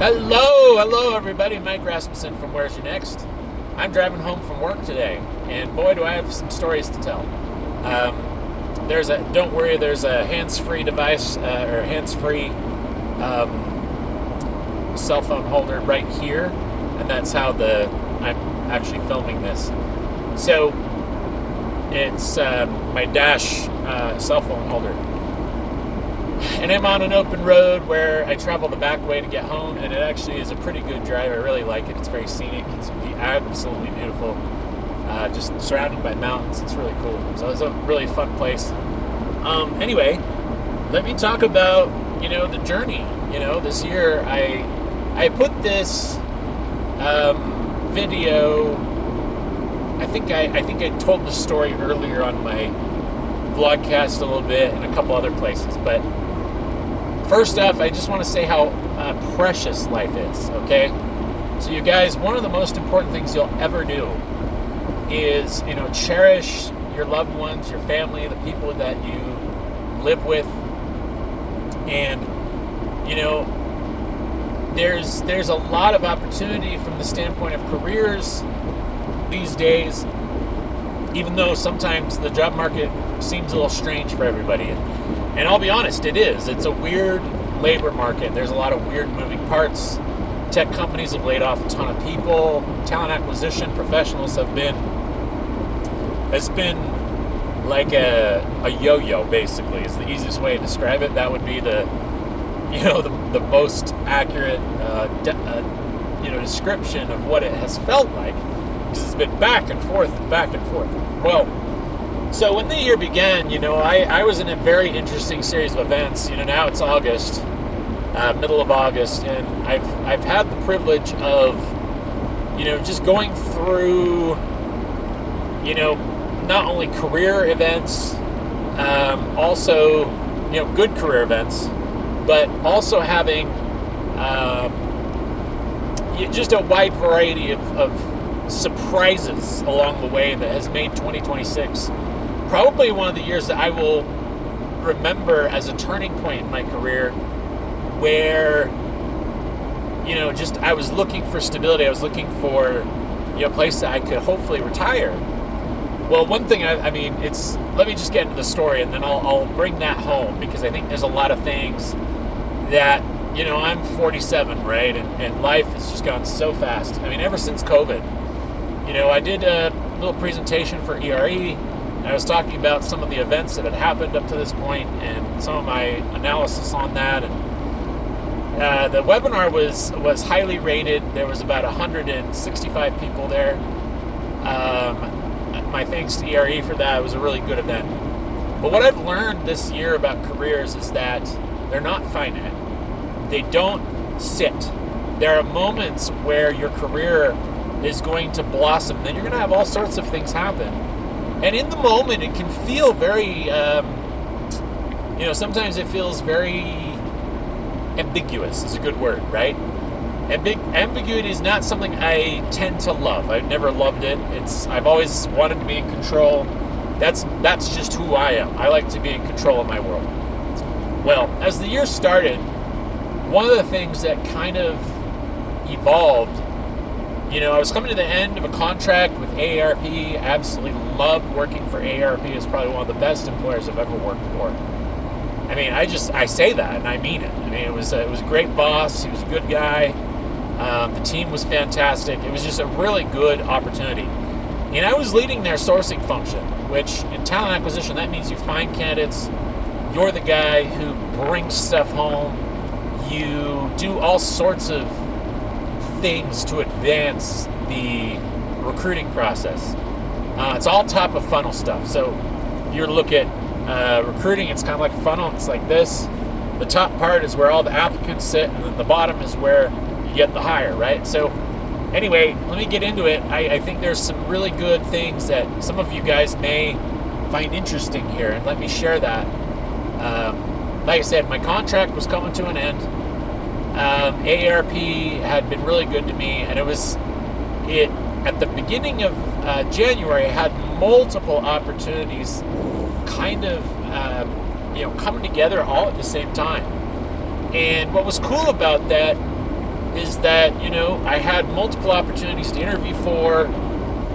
Hello, everybody. Mike Rasmussen from Where's Your Next. I'm driving home from work today, and boy, do I have some stories to tell. Don't worry, there's a hands-free device or hands-free cell phone holder right here, and that's how I'm actually filming this. So it's my Dash cell phone holder. And I'm on an open road where I travel the back way to get home, and it actually is a pretty good drive. I really like it. It's very scenic. It's absolutely beautiful. Just surrounded by mountains. It's really cool. So it's a really fun place. Anyway, let me talk about, the journey. This year I put this video. I think I told the story earlier on my vlogcast a little bit and a couple other places, but first off, I just want to say how precious life is, okay? So you guys, one of the most important things you'll ever do is, cherish your loved ones, your family, the people that you live with. And, there's a lot of opportunity from the standpoint of careers these days, even though sometimes the job market seems a little strange for everybody. And I'll be honest, it is. It's a weird labor market. There's a lot of weird moving parts. Tech companies have laid off a ton of people. Talent acquisition professionals it's been like a yo-yo, basically, is the easiest way to describe it. That would be the most accurate description of what it has felt like, because it's been back and forth and back and forth. Well, so when the year began, I was in a very interesting series of events. Now it's August, middle of August, and I've had the privilege of, just going through, not only career events, also, good career events, but also having just a wide variety of surprises along the way that has made 2026 probably one of the years that I will remember as a turning point in my career, where, I was looking for stability. I was looking for, a place that I could hopefully retire. Well, one thing, let me just get into the story, and then I'll bring that home, because I think there's a lot of things that, I'm 47, right? And life has just gone so fast. Ever since COVID, I did a little presentation for ERE. I was talking about some of the events that had happened up to this point and some of my analysis on that. And the webinar was highly rated. There was about 165 people there. My thanks to ERE for that. It was a really good event. But what I've learned this year about careers is that they're not finite. They don't sit. There are moments where your career is going to blossom. Then you're going to have all sorts of things happen. And in the moment, it can feel very, sometimes it feels very ambiguous is a good word, right? Ambiguity is not something I tend to love. I've never loved it. I've always wanted to be in control. That's just who I am. I like to be in control of my world. Well, as the year started, one of the things that kind of evolved, I was coming to the end of a contract with AARP. Absolutely loved working for AARP. It's probably one of the best employers I've ever worked for. I say that, and I mean it. It was a great boss. He was a good guy. The team was fantastic. It was just a really good opportunity. And I was leading their sourcing function, which in talent acquisition, that means you find candidates. You're the guy who brings stuff home. You do all sorts of things to advance the recruiting process. It's all top of funnel stuff. So you look at recruiting, it's kind of like a funnel. It's like this. The top part is where all the applicants sit, and then the bottom is where you get the hire, right? So anyway, let me get into it. I think there's some really good things that some of you guys may find interesting here, and let me share that. Like I said, my contract was coming to an end. AARP had been really good to me, and at the beginning of January, I had multiple opportunities kind of coming together all at the same time. And what was cool about that is that, I had multiple opportunities to interview for.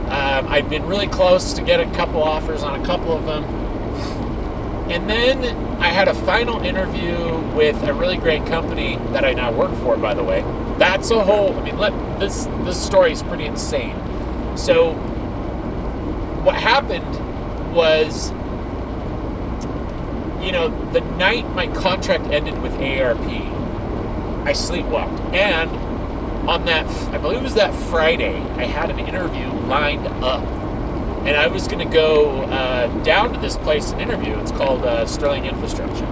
I'd been really close to get a couple offers on a couple of them. And then I had a final interview with a really great company that I now work for, by the way. That's a whole, this story is pretty insane. So what happened was, the night my contract ended with AARP, I sleepwalked. And on that, I believe it was that Friday, I had an interview lined up. And I was going to go down to this place and interview. It's called Sterling Infrastructure.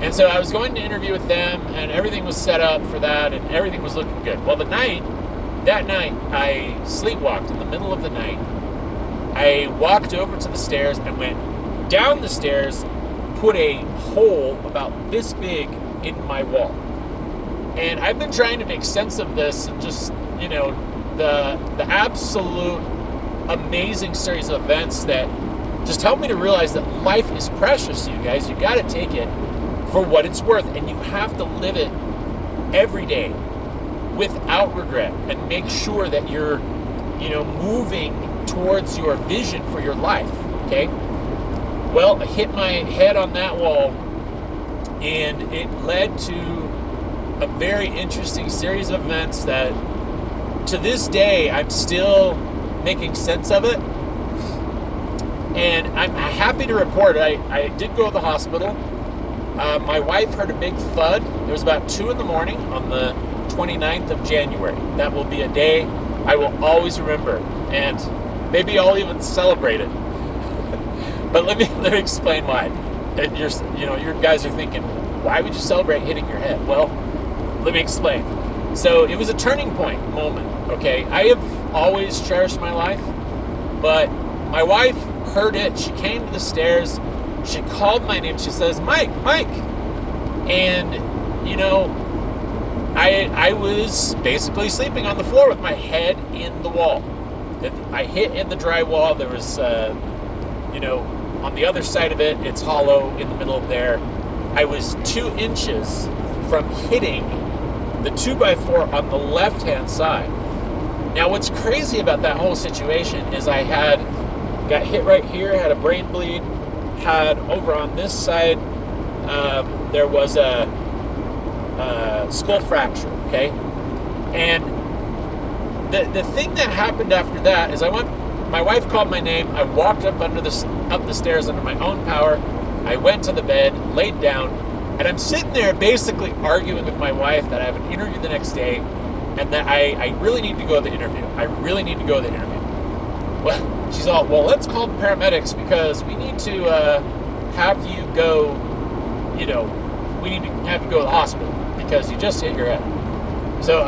And so I was going to interview with them, and everything was set up for that, and everything was looking good. Well, that night, I sleepwalked in the middle of the night. I walked over to the stairs and went down the stairs, put a hole about this big in my wall. And I've been trying to make sense of this and just, the absolute amazing series of events that just help me to realize that life is precious, you guys. You got to take it for what it's worth, and you have to live it every day without regret and make sure that you're, moving towards your vision for your life, okay? Well, I hit my head on that wall, and it led to a very interesting series of events that to this day I'm still making sense of it. And I'm happy to report I did go to the hospital. My wife heard a big thud. It was about 2 a.m. on the 29th of January. That will be a day I will always remember, and maybe I'll even celebrate it. But let me explain why. You guys are thinking, why would you celebrate hitting your head? Well, let me explain. So it was a turning point moment, okay? I have always cherished my life, but my wife heard it. She came to the stairs. She called my name. She says, Mike. And, I was basically sleeping on the floor with my head in the wall. I hit in the drywall. There was, on the other side of it, it's hollow in the middle of there. I was 2 inches from hitting the 2x4 on the left-hand side. Now, what's crazy about that whole situation is I got hit right here, had a brain bleed, had over on this side, there was a skull fracture, okay? And the thing that happened after that is my wife called my name, I walked up the stairs under my own power, I went to the bed, laid down, and I'm sitting there basically arguing with my wife that I have an interview the next day and that I really need to go to the interview. Well, she's all, well, let's call the paramedics because we need to have you go, we need to have you go to the hospital because you just hit your head. So,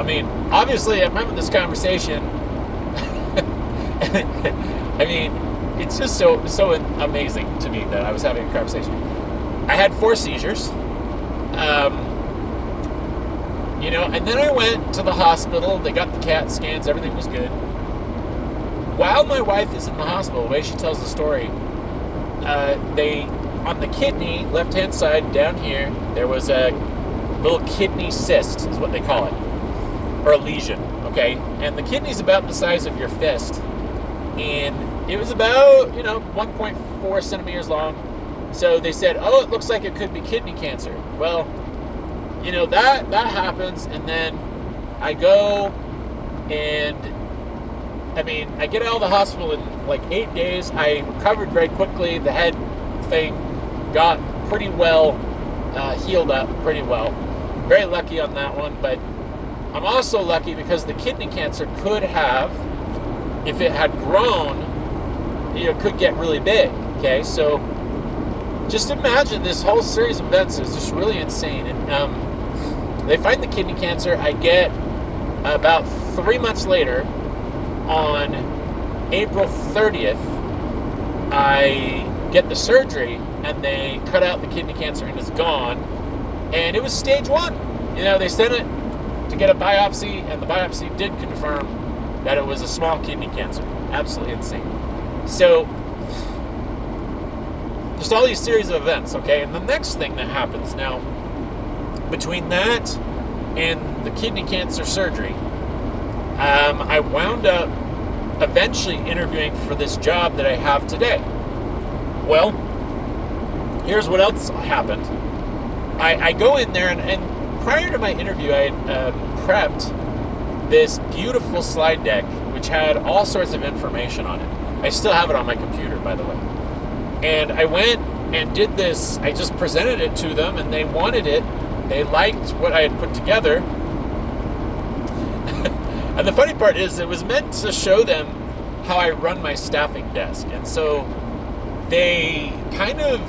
obviously I'm having this conversation. It's just so amazing to me that I was having a conversation. I had 4 seizures. And then I went to the hospital. They got the CAT scans. Everything was good. While my wife is in the hospital, the way she tells the story, on the kidney, left-hand side, down here, there was a little kidney cyst, is what they call it, or a lesion, okay? And the kidney's about the size of your fist. And it was about, 1.4 centimeters long. So they said, oh, it looks like it could be kidney cancer. Well, that happens, and then I go and, I get out of the hospital in like 8 days. I recovered very quickly. The head thing got pretty well, healed up pretty well. Very lucky on that one, but I'm also lucky because the kidney cancer could have, if it had grown, could get really big, okay? So just imagine this whole series of events is just really insane. And they find the kidney cancer. I get about 3 months later, on April 30th, I get the surgery and they cut out the kidney cancer and it's gone. And it was stage 1. They sent it to get a biopsy, and the biopsy did confirm that it was a small kidney cancer. Absolutely insane. So, just all these series of events, okay? And the next thing that happens now, between that and the kidney cancer surgery, I wound up eventually interviewing for this job that I have today. Well, here's what else happened. I go in there, and prior to my interview, I had prepped this beautiful slide deck, which had all sorts of information on it. I still have it on my computer, by the way. And I went and did this. I just presented it to them, and they wanted it. They liked what I had put together. And the funny part is, it was meant to show them how I run my staffing desk. And so they kind of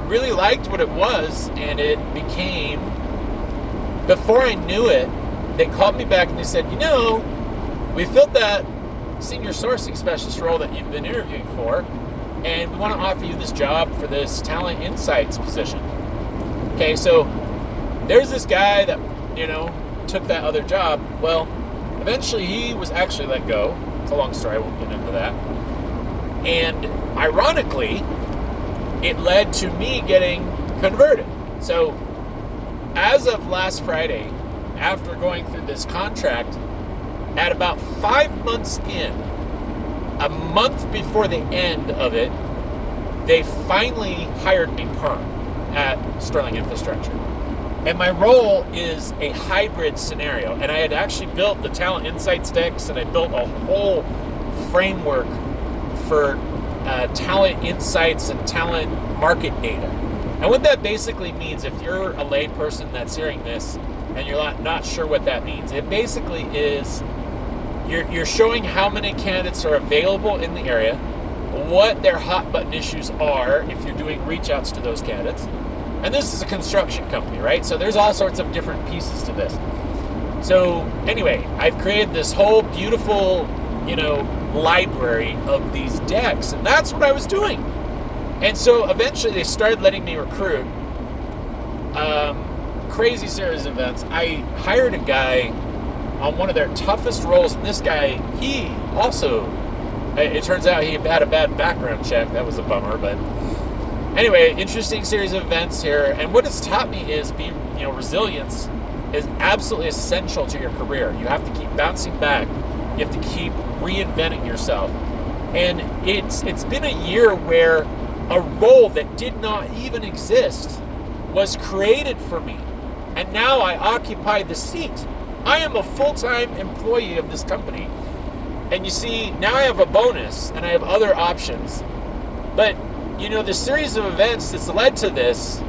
really liked what it was, and it became, before I knew it, they called me back and they said, we filled that senior sourcing specialist role that you've been interviewing for, and we want to offer you this job for this talent insights position. Okay, so there's this guy that, took that other job. Well, eventually he was actually let go. It's a long story, I won't get into that. And ironically, it led to me getting converted. So as of last Friday, after going through this contract, at about 5 months in, a month before the end of it, they finally hired me perm at Sterling Infrastructure. And my role is a hybrid scenario. And I had actually built the Talent Insights decks, and I built a whole framework for talent insights and talent market data. And what that basically means, if you're a lay person that's hearing this and you're not sure what that means, it basically is you're showing how many candidates are available in the area, what their hot button issues are if you're doing reach outs to those candidates. And this is a construction company, right? So there's all sorts of different pieces to this. So anyway, I've created this whole beautiful, library of these decks, and that's what I was doing. And so eventually they started letting me recruit. Crazy series of events. I hired a guy on one of their toughest roles, and this guy, he also, it turns out he had a bad background check. That was a bummer, but anyway, interesting series of events here. And what it's taught me is resilience is absolutely essential to your career. You have to keep bouncing back. You have to keep reinventing yourself. And it's been a year where a role that did not even exist was created for me. And now I occupy the seat. I am a full-time employee of this company. And you see, now I have a bonus and I have other options. But, the series of events that's led to this,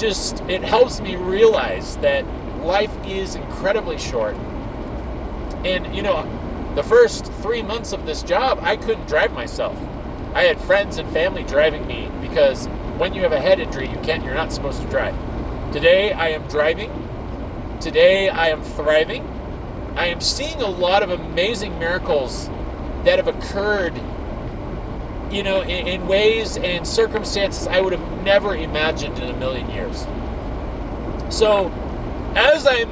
it helps me realize that life is incredibly short. And, the first 3 months of this job, I couldn't drive myself. I had friends and family driving me because when you have a head injury, you're not supposed to drive. Today, I am driving. Today, I am thriving. I am seeing a lot of amazing miracles that have occurred, in ways and circumstances I would have never imagined in a million years. So, as I'm,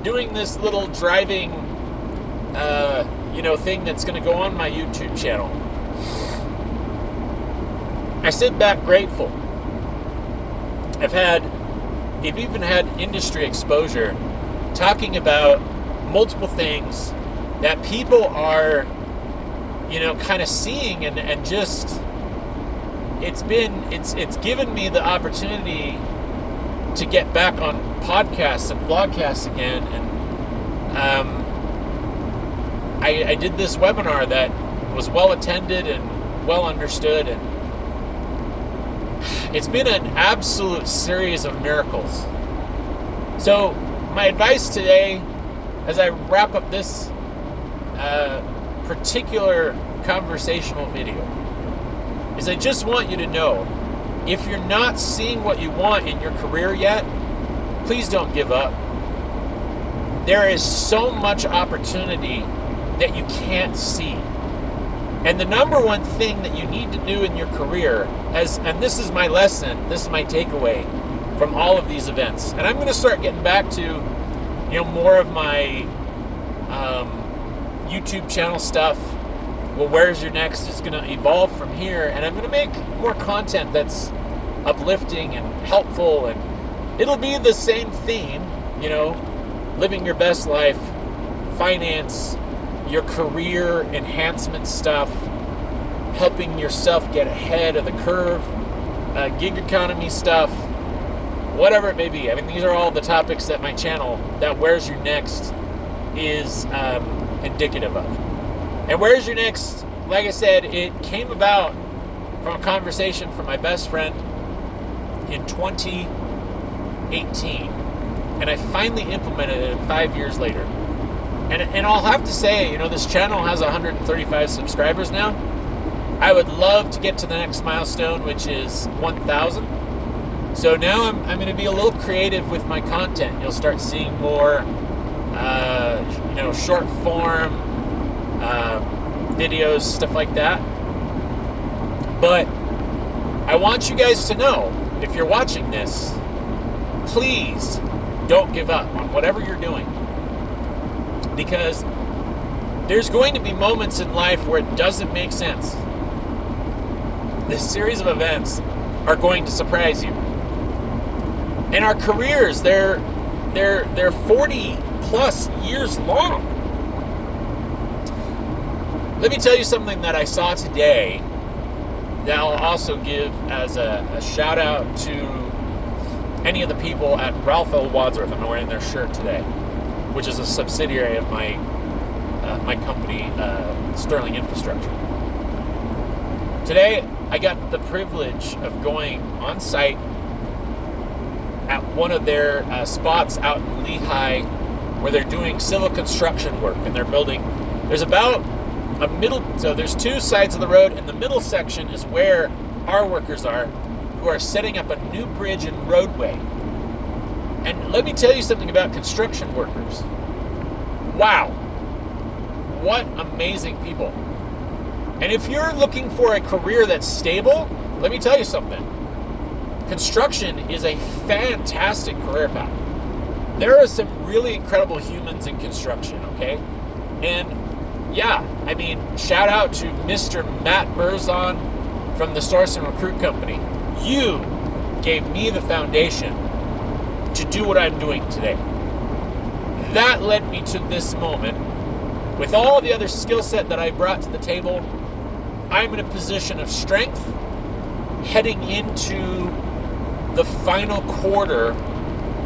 doing this little driving, thing that's going to go on my YouTube channel, I sit back grateful. I've even had industry exposure talking about multiple things that people are, kind of seeing and just, it's given me the opportunity to get back on podcasts and vlogcasts again. And I did this webinar that was well attended and well understood, and it's been an absolute series of miracles. So my advice today, as I wrap up this particular conversational video, is I just want you to know, if you're not seeing what you want in your career yet, please don't give up. There is so much opportunity that you can't see. And the number one thing that you need to do in your career, and this is my lesson, this is my takeaway from all of these events, and I'm going to start getting back to, more of my YouTube channel stuff. Well, Where's Your Next is going to evolve from here, and I'm going to make more content that's uplifting and helpful, and it'll be the same theme, living your best life, finance, your career enhancement stuff, helping yourself get ahead of the curve, gig economy stuff, whatever it may be. I mean, these are all the topics that my channel, that Where's Your Next, is indicative of. And Where's Your Next, like I said, it came about from a conversation from my best friend in 2018. And I finally implemented it 5 years later. And I'll have to say, this channel has 135 subscribers now. I would love to get to the next milestone, which is 1,000. So now I'm going to be a little creative with my content. You'll start seeing more, short form videos, stuff like that. But I want you guys to know, if you're watching this, please don't give up on whatever you're doing. Because there's going to be moments in life where it doesn't make sense. This series of events are going to surprise you. And our careers, they're 40 plus years long. Let me tell you something that I saw today that I'll also give as a shout out to any of the people at Ralph L. Wadsworth. I'm wearing their shirt today, which is a subsidiary of my company, Sterling Infrastructure. Today, I got the privilege of going on site at one of their spots out in Lehigh, where they're doing civil construction work, and they're building. There's about so there's two sides of the road, and the middle section is where our workers are, who are setting up a new bridge and roadway. And let me tell you something about construction workers. Wow. What amazing people. And if you're looking for a career that's stable, let me tell you something. Construction is a fantastic career path. There are some really incredible humans in construction, okay? And yeah, I mean, shout out to Mr. Matt Burzon from the Source and Recruit Company. You gave me the foundation to do what I'm doing today. That led me to this moment. With all the other skill set that I brought to the table, I'm in a position of strength heading into the final quarter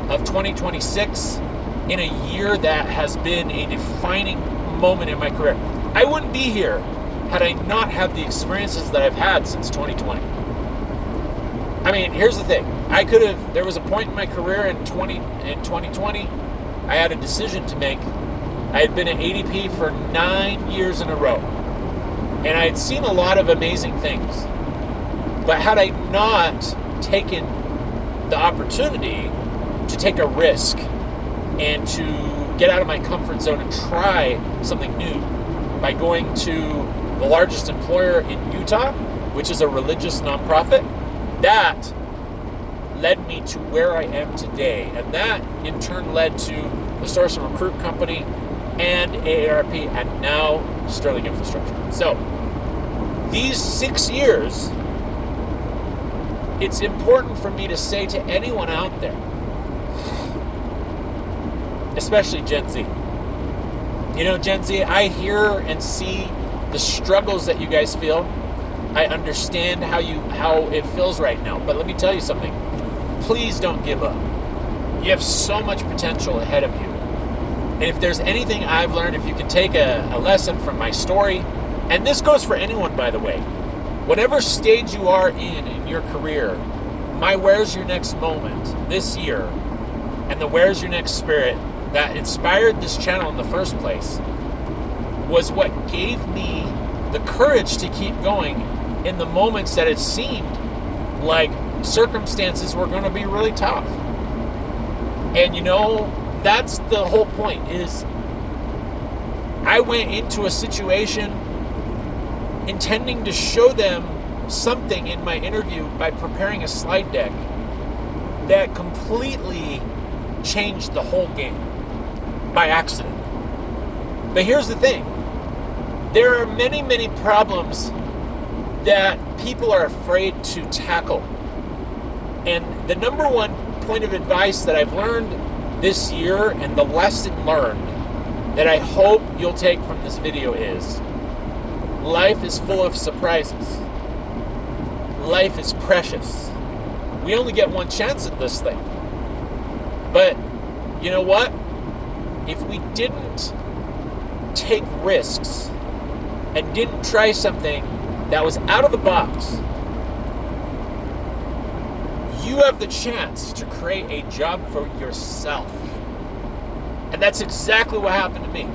of 2026 in a year that has been a defining moment in my career. I wouldn't be here had I not had the experiences that I've had since 2020. I mean, here's the thing. There was a point in my career in 2020, I had a decision to make. I had been at ADP for 9 years in a row, and I had seen a lot of amazing things. But had I not taken the opportunity to take a risk and to get out of my comfort zone and try something new by going to the largest employer in Utah, which is a religious nonprofit, that led me to where I am today. And that in turn led to the Source and Recruit Company and AARP and now Sterling Infrastructure. So these 6 years, it's important for me to say to anyone out there, especially Gen Z. Gen Z, I hear and see the struggles that you guys feel. I understand how it feels right now. But let me tell you something. Please don't give up. You have so much potential ahead of you. And if there's anything I've learned, if you can take a lesson from my story, and this goes for anyone, by the way, whatever stage you are in your career, my Where's Your Next moment this year, and the Where's Your Next spirit that inspired this channel in the first place, was what gave me the courage to keep going in the moments that it seemed like circumstances were going to be really tough. And that's the whole point, is I went into a situation intending to show them something in my interview by preparing a slide deck that completely changed the whole game by accident. But here's the thing. There are many, many problems that people are afraid to tackle. And the number one point of advice that I've learned this year, and the lesson learned that I hope you'll take from this video is, life is full of surprises. Life is precious. We only get one chance at this thing. But you know what? If we didn't take risks and didn't try something that was out of the box, you have the chance to create a job for yourself. And that's exactly what happened to me.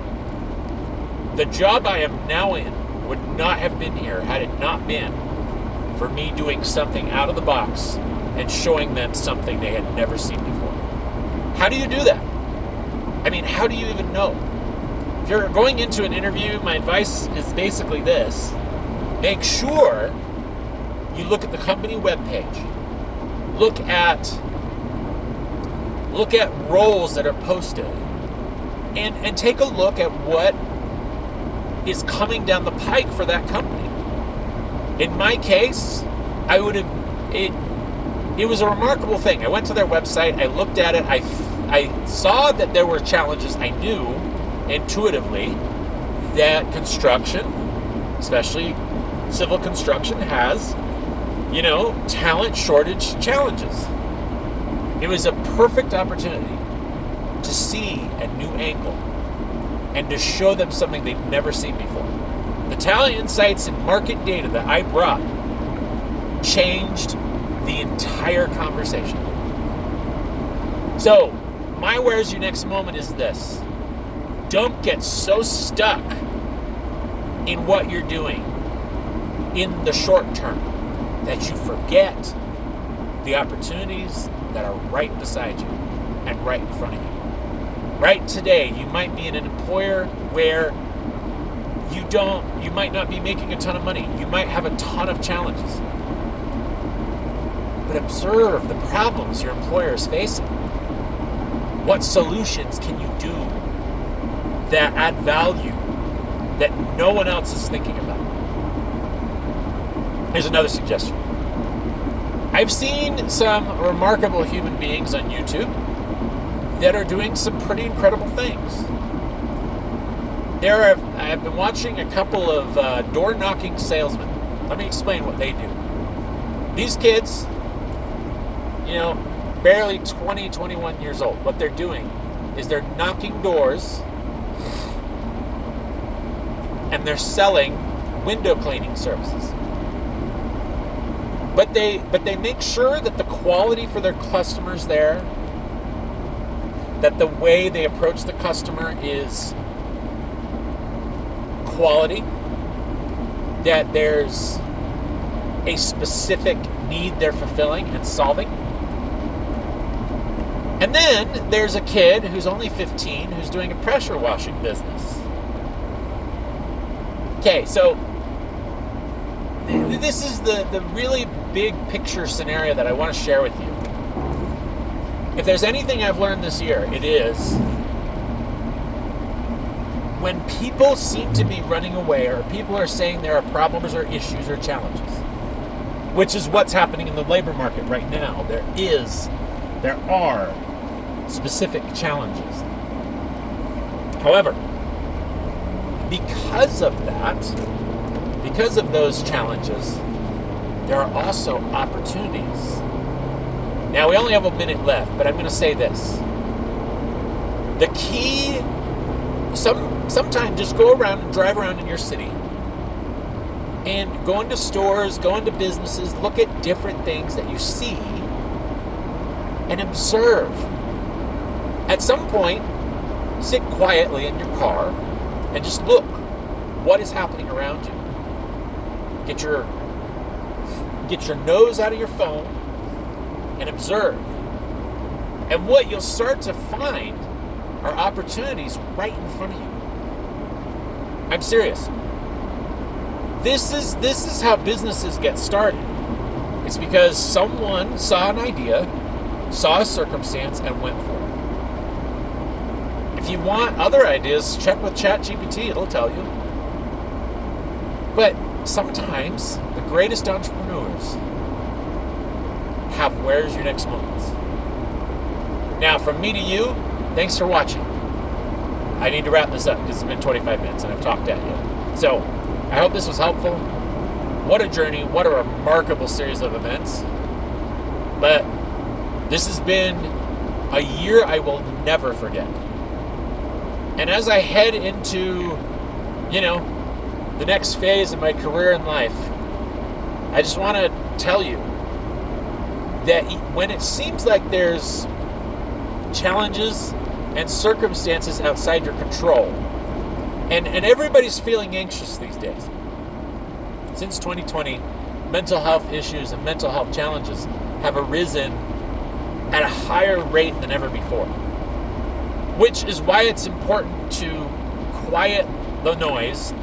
The job I am now in would not have been here had it not been for me doing something out of the box and showing them something they had never seen before. How do you do that? I mean, how do you even know? If you're going into an interview, my advice is basically this. Make sure you look at the company webpage. Look at roles that are posted. And take a look at what is coming down the pike for that company. In my case, it was a remarkable thing. I went to their website, I looked at it, I saw that there were challenges. I knew intuitively that construction, especially civil construction, has, talent shortage challenges. It was a perfect opportunity to see a new angle and to show them something they've never seen before. The talent insights and market data that I brought changed the entire conversation. So, my where's your next moment is this. Don't get so stuck in what you're doing in the short term that you forget the opportunities that are right beside you and right in front of you. Right today, you might be in an employer where you might not be making a ton of money. You might have a ton of challenges. But observe the problems your employer is facing. What solutions can you do that add value that no one else is thinking about? Here's another suggestion. I've seen some remarkable human beings on YouTube that are doing some pretty incredible things. I've been watching a couple of door-knocking salesmen. Let me explain what they do. These kids, barely 20, 21 years old. What they're doing is they're knocking doors and they're selling window cleaning services. But they make sure that the quality for their customers there, that the way they approach the customer is quality, that there's a specific need they're fulfilling and solving. And then there's a kid who's only 15 who's doing a pressure washing business. Okay, so this is the really big picture scenario that I want to share with you. If there's anything I've learned this year, it is when people seem to be running away or people are saying there are problems or issues or challenges, which is what's happening in the labor market right now. There are specific challenges. However, because of those challenges, there are also opportunities. Now, we only have a minute left, but I'm going to say this. The key, sometimes just go around and drive around in your city and go into stores, go into businesses, look at different things that you see and observe. At some point, sit quietly in your car and just look what is happening around you. Get your nose out of your phone and observe. And what you'll start to find are opportunities right in front of you. I'm serious. This is how businesses get started. It's because someone saw an idea, saw a circumstance, and went for it. If you want other ideas, check with ChatGPT, it'll tell you. But sometimes the greatest entrepreneurs have where's your next moments. Now, from me to you, thanks for watching. I need to wrap this up because it's been 25 minutes and I've talked at you. So, I hope this was helpful. What a journey. What a remarkable series of events. But this has been a year I will never forget. And as I head into, the next phase of my career in life, I just want to tell you that when it seems like there's challenges and circumstances outside your control, and everybody's feeling anxious these days. Since 2020, mental health issues and mental health challenges have arisen at a higher rate than ever before, which is why it's important to quiet the noise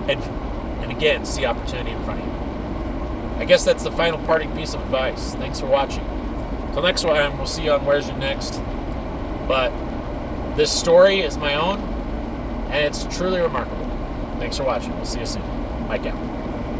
and again, see opportunity in front of you. I guess that's the final parting piece of advice. Thanks for watching. Till next time, we'll see you on Where's Your Next. But this story is my own, and it's truly remarkable. Thanks for watching. We'll see you soon. Mike out.